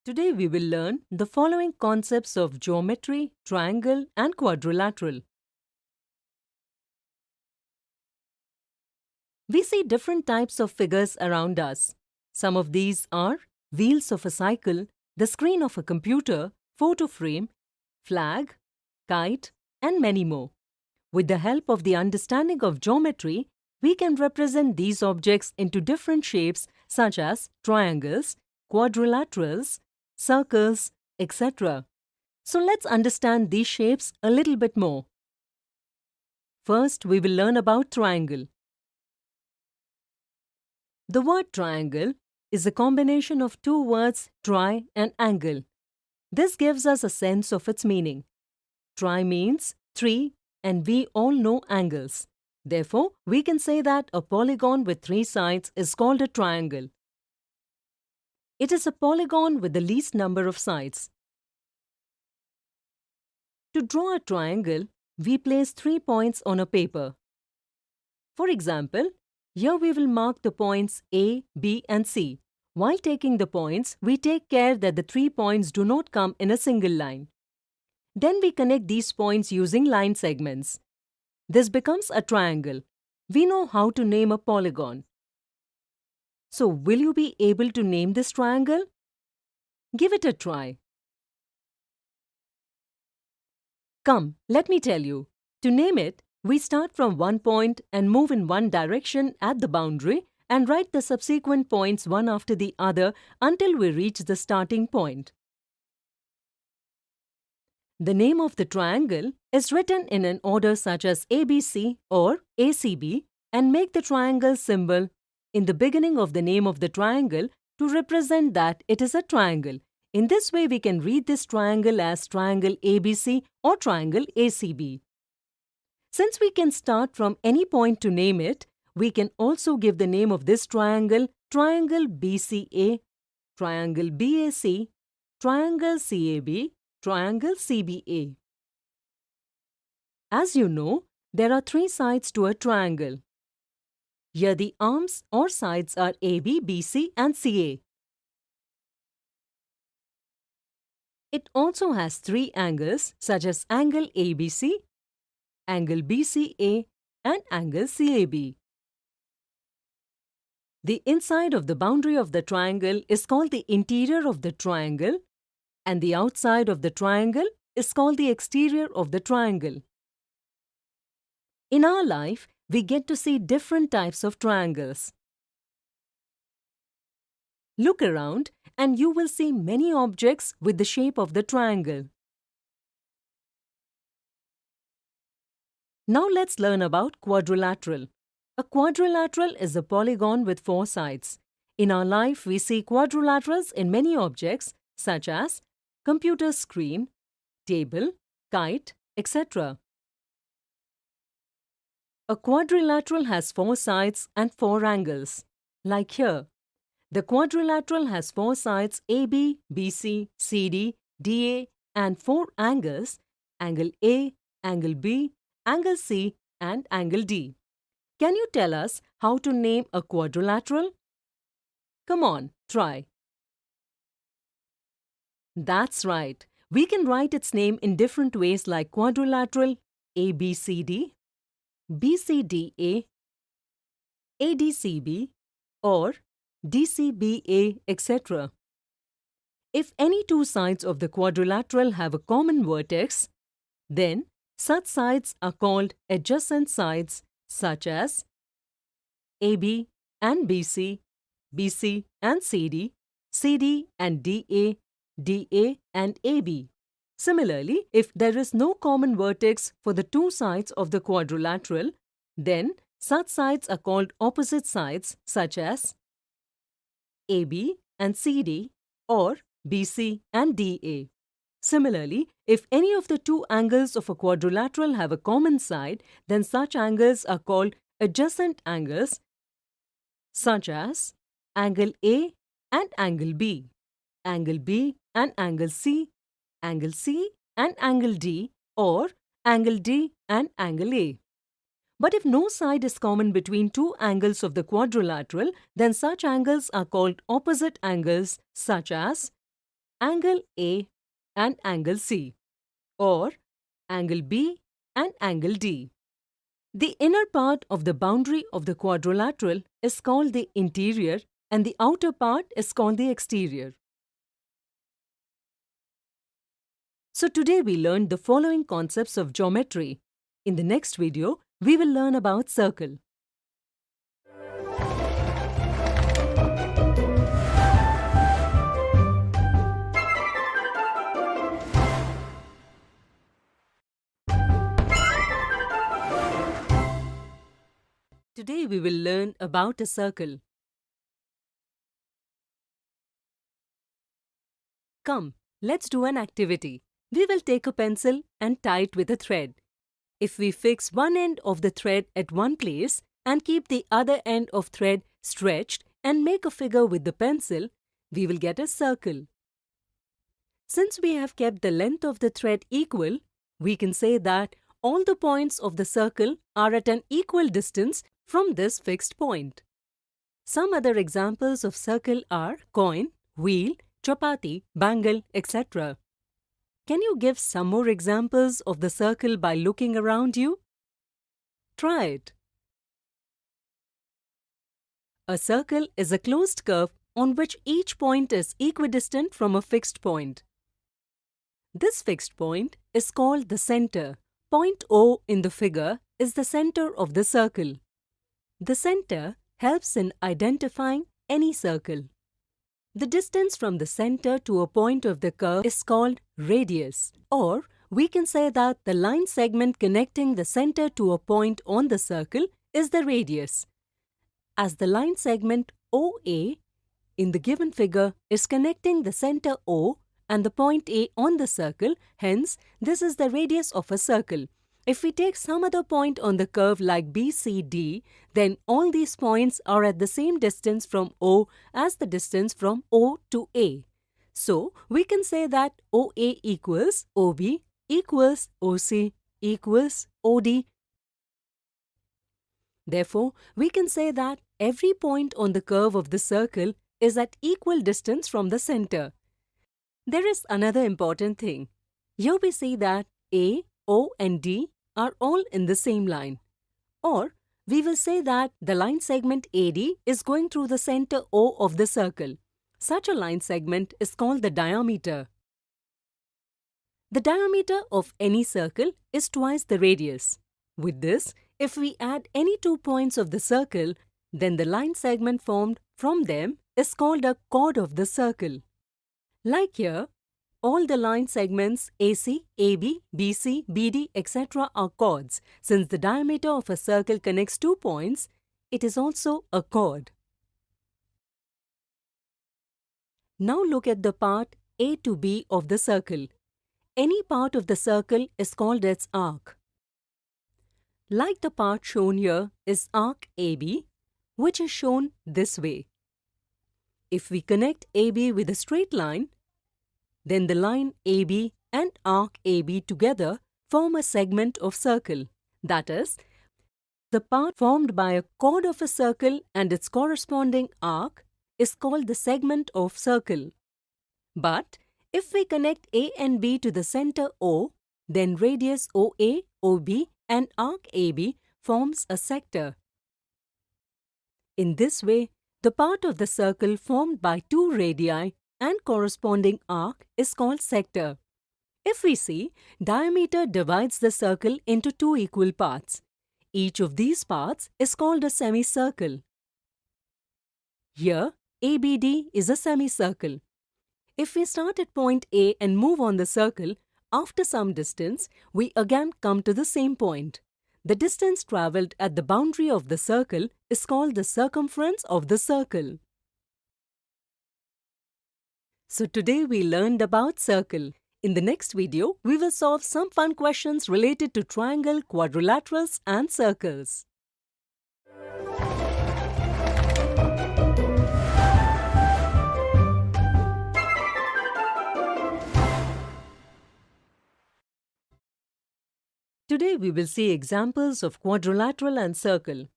Today we will learn the following concepts of geometry, triangle and quadrilateral. We see different types of figures around us. Some of these are wheels of a cycle, the screen of a computer, photo frame, flag, kite and many more. With the help of the understanding of geometry, we can represent these objects into different shapes such as triangles, quadrilaterals, circles, etc. So let's understand these shapes a little bit more. First, we will learn about triangle. The word triangle is a combination of two words tri and angle. This gives us a sense of its meaning. Tri means three and we all know angles. Therefore, we can say that a polygon with three sides is called a triangle. It is a polygon with the least number of sides. To draw a triangle, we place 3 points on a paper. For example, here we will mark the points A, B and C. While taking the points, we take care that the 3 points do not come in a single line. Then we connect these points using line segments. This becomes a triangle. We know how to name a polygon. So, will you be able to name this triangle? Give it a try. Come, let me tell you. To name it, we start from one point and move in one direction at the boundary and write the subsequent points one after the other until we reach the starting point. The name of the triangle is written in an order such as ABC or ACB and make the triangle symbol in the beginning of the name of the triangle to represent that it is a triangle. In this way, we can read this triangle as triangle ABC or triangle ACB. Since we can start from any point to name it, we can also give the name of this triangle triangle BCA, triangle BAC, triangle CAB, triangle CBA. As you know, there are 3 sides to a triangle. Here the arms or sides are AB, BC and CA. It also has 3 angles such as angle ABC, angle BCA and angle CAB. The inside of the boundary of the triangle is called the interior of the triangle and the outside of the triangle is called the exterior of the triangle. In our life, we get to see different types of triangles. Look around and you will see many objects with the shape of the triangle. Now let's learn about quadrilateral. A quadrilateral is a polygon with 4 sides. In our life, we see quadrilaterals in many objects such as computer screen, table, kite, etc. A quadrilateral has 4 sides and 4 angles. Like here, the quadrilateral has 4 sides AB, BC, CD, DA and 4 angles, angle A, angle B, angle C and angle D. Can you tell us how to name a quadrilateral? Come on, try. That's right. We can write its name in different ways like quadrilateral ABCD, BCDA, ADCB or DCBA, etc. If any 2 sides of the quadrilateral have a common vertex, then such sides are called adjacent sides such as AB and BC, BC and CD, CD and DA, DA and AB. Similarly, if there is no common vertex for the 2 sides of the quadrilateral, then such sides are called opposite sides such as AB and CD or BC and DA. Similarly, if any of the 2 angles of a quadrilateral have a common side, then such angles are called adjacent angles such as angle A and angle B, angle B and angle C and angle D or angle D and angle A. But if no side is common between 2 angles of the quadrilateral, then such angles are called opposite angles such as angle A and angle C, or angle B and angle D. The inner part of the boundary of the quadrilateral is called the interior and the outer part is called the exterior. So today we learned the following concepts of geometry. In the next video, we will learn about circle. Today we will learn about a circle. Come, let's do an activity. We will take a pencil and tie it with a thread. If we fix one end of the thread at one place and keep the other end of thread stretched and make a figure with the pencil, we will get a circle. Since we have kept the length of the thread equal, we can say that all the points of the circle are at an equal distance from this fixed point. Some other examples of circle are coin, wheel, chapati, bangle, etc. Can you give some more examples of the circle by looking around you? Try it. A circle is a closed curve on which each point is equidistant from a fixed point. This fixed point is called the center. Point O in the figure is the center of the circle. The center helps in identifying any circle. The distance from the center to a point of the curve is called radius, or we can say that the line segment connecting the center to a point on the circle is the radius. As the line segment OA in the given figure is connecting the center O and the point A on the circle, hence this is the radius of a circle. If we take some other point on the curve like BCD, then all these points are at the same distance from O as the distance from O to A. So, we can say that OA equals OB equals OC equals OD. Therefore, we can say that every point on the curve of the circle is at equal distance from the center. There is another important thing. Here we see that A, O and D are all in the same line. Or, we will say that the line segment AD is going through the center O of the circle. Such a line segment is called the diameter. The diameter of any circle is twice the radius. With this, if we add any 2 points of the circle, then the line segment formed from them is called a chord of the circle. Like here, all the line segments AC, AB, BC, BD, etc. are chords. Since the diameter of a circle connects 2 points, it is also a chord. Now look at the part A to B of the circle. Any part of the circle is called its arc. Like the part shown here is arc AB, which is shown this way. If we connect AB with a straight line, then the line AB and arc AB together form a segment of circle. That is, the part formed by a chord of a circle and its corresponding arc is called the segment of circle. But if we connect A and B to the center O, then radius OA, OB and arc AB forms a sector. In this way, the part of the circle formed by 2 radii and corresponding arc is called sector. If we see, diameter divides the circle into 2 equal parts. Each of these parts is called a semicircle. Here, ABD is a semicircle. If we start at point A and move on the circle, after some distance, we again come to the same point. The distance travelled at the boundary of the circle is called the circumference of the circle. So today we learned about circle. In the next video, we will solve some fun questions related to triangle, quadrilaterals and circles. Today we will see examples of quadrilateral and circle.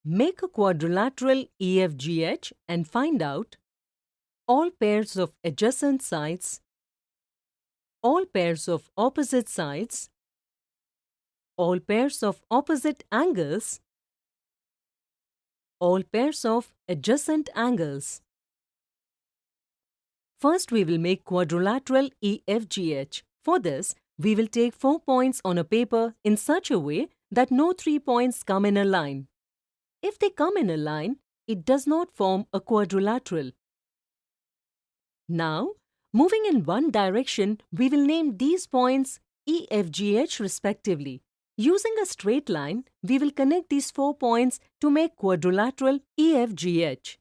Make a quadrilateral EFGH and find out all pairs of adjacent sides, all pairs of opposite sides, all pairs of opposite angles, all pairs of adjacent angles. First, we will make quadrilateral EFGH. For this, we will take 4 points on a paper in such a way that no 3 points come in a line. If they come in a line, it does not form a quadrilateral. Now, moving in one direction, we will name these points EFGH respectively. Using a straight line, we will connect these 4 points to make quadrilateral EFGH.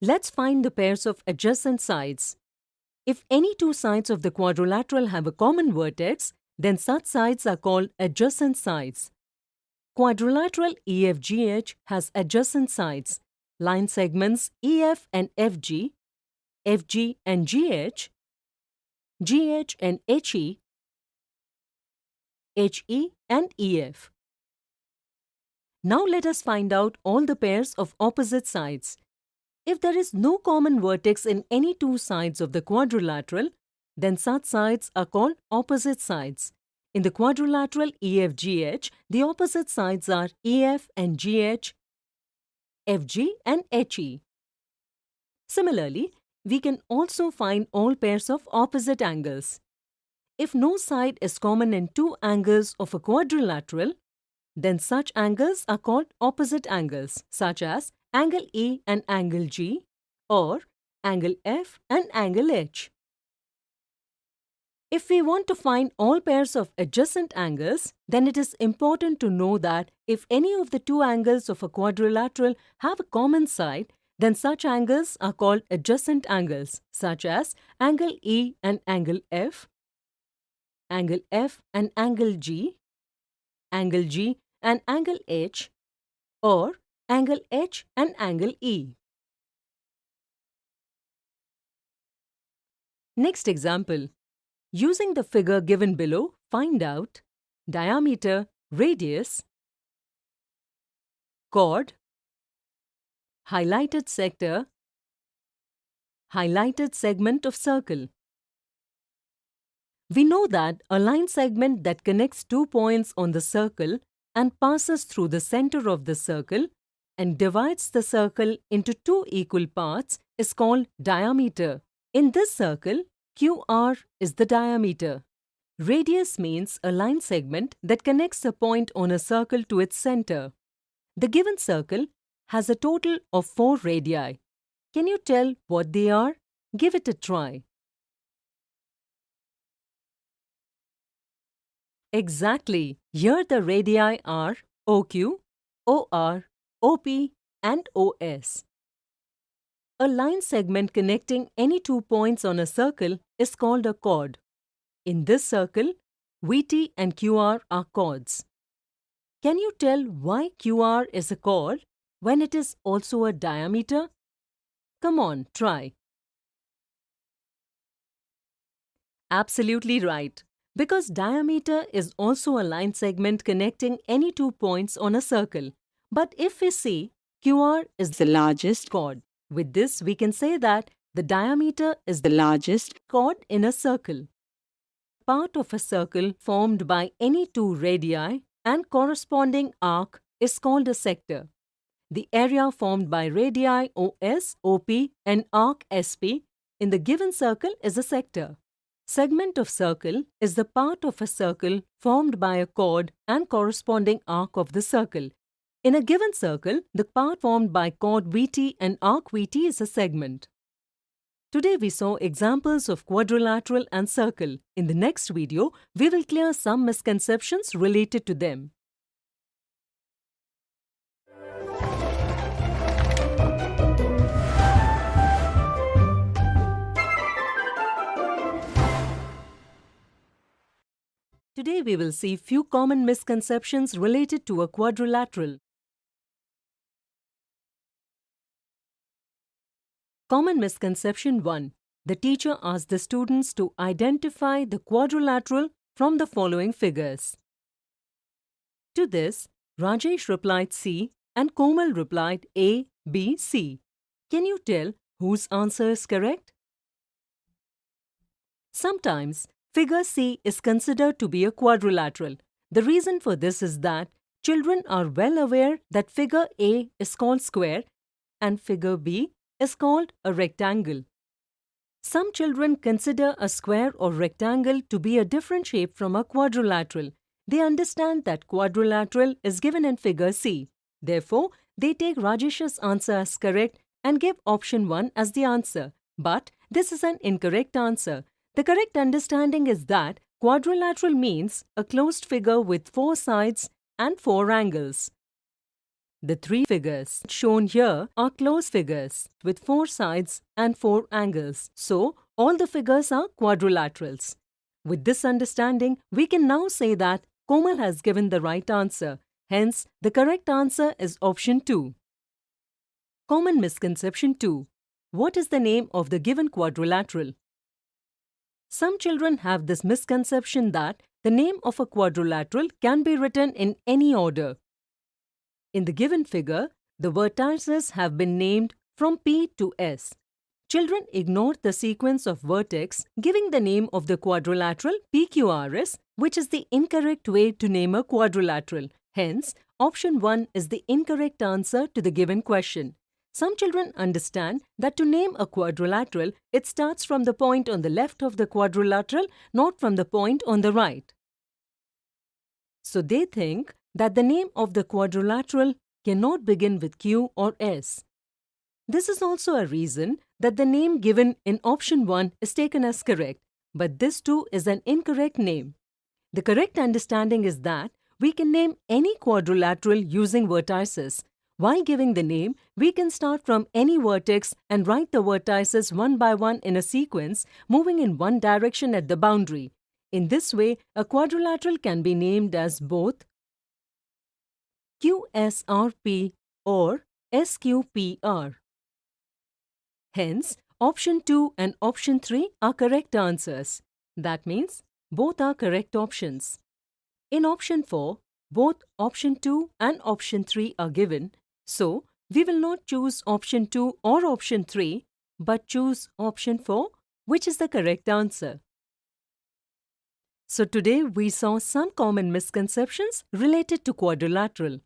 Let's find the pairs of adjacent sides. If any two sides of the quadrilateral have a common vertex, then such sides are called adjacent sides. Quadrilateral EFGH has adjacent sides, line segments EF and FG, FG and GH, GH and HE, HE and EF. Now let us find out all the pairs of opposite sides. If there is no common vertex in any two sides of the quadrilateral, then such sides are called opposite sides. In the quadrilateral EFGH, the opposite sides are EF and GH, FG and HE. Similarly, we can also find all pairs of opposite angles. If no side is common in two angles of a quadrilateral, then such angles are called opposite angles, such as angle E and angle G, or angle F and angle H. If we want to find all pairs of adjacent angles, then it is important to know that if any of the two angles of a quadrilateral have a common side, then such angles are called adjacent angles, such as angle E and angle F and angle G and angle H, or angle H and angle E. Next example. Using the figure given below, find out diameter, radius, chord, highlighted sector, highlighted segment of circle. We know that a line segment that connects 2 points on the circle and passes through the center of the circle and divides the circle into 2 equal parts is called diameter. In this circle, QR is the diameter. Radius means a line segment that connects a point on a circle to its center. The given circle has a total of 4 radii. Can you tell what they are? Give it a try. Exactly. Here the radii are OQ, OR, OP and OS. A line segment connecting any 2 points on a circle is called a chord. In this circle, VT and QR are chords. Can you tell why QR is a chord when it is also a diameter? Come on, try. Absolutely right. Because diameter is also a line segment connecting any 2 points on a circle. But if we see QR is the largest chord, with this we can say that the diameter is the largest chord in a circle. Part of a circle formed by any 2 radii and corresponding arc is called a sector. The area formed by radii OS, OP and arc SP in the given circle is a sector. Segment of circle is the part of a circle formed by a chord and corresponding arc of the circle. In a given circle, the part formed by chord VT and arc VT is a segment. Today we saw examples of quadrilateral and circle. In the next video, we will clear some misconceptions related to them. Today we will see few common misconceptions related to a quadrilateral. Common misconception 1. The teacher asked the students to identify the quadrilateral from the following figures. To this, Rajesh replied C and Komal replied A, B, C. Can you tell whose answer is correct? Sometimes, figure C is considered to be a quadrilateral. The reason for this is that children are well aware that figure A is called square and figure B is called a rectangle. Some children consider a square or rectangle to be a different shape from a quadrilateral. They understand that quadrilateral is given in figure C. Therefore, they take Rajesh's answer as correct and give option 1 as the answer. But this is an incorrect answer. The correct understanding is that quadrilateral means a closed figure with 4 sides and 4 angles. The 3 figures shown here are closed figures with 4 sides and 4 angles. So, all the figures are quadrilaterals. With this understanding, we can now say that Komal has given the right answer. Hence, the correct answer is option 2. Common misconception 2. What is the name of the given quadrilateral? Some children have this misconception that the name of a quadrilateral can be written in any order. In the given figure, the vertices have been named from P to S. Children ignored the sequence of vertex, giving the name of the quadrilateral PQRS, which is the incorrect way to name a quadrilateral. Hence, option 1 is the incorrect answer to the given question. Some children understand that to name a quadrilateral, it starts from the point on the left of the quadrilateral, not from the point on the right. So they think that the name of the quadrilateral cannot begin with Q or S. This is also a reason that the name given in option 1 is taken as correct, but this too is an incorrect name. The correct understanding is that we can name any quadrilateral using vertices. While giving the name, we can start from any vertex and write the vertices one by one in a sequence, moving in one direction at the boundary. In this way, a quadrilateral can be named as both QSRP or SQPR. Hence, option 2 and option 3 are correct answers. That means both are correct options. In option 4, both option 2 and option 3 are given, so we will not choose option 2 or option 3, but choose option 4, which is the correct answer. So today we saw some common misconceptions related to quadrilateral.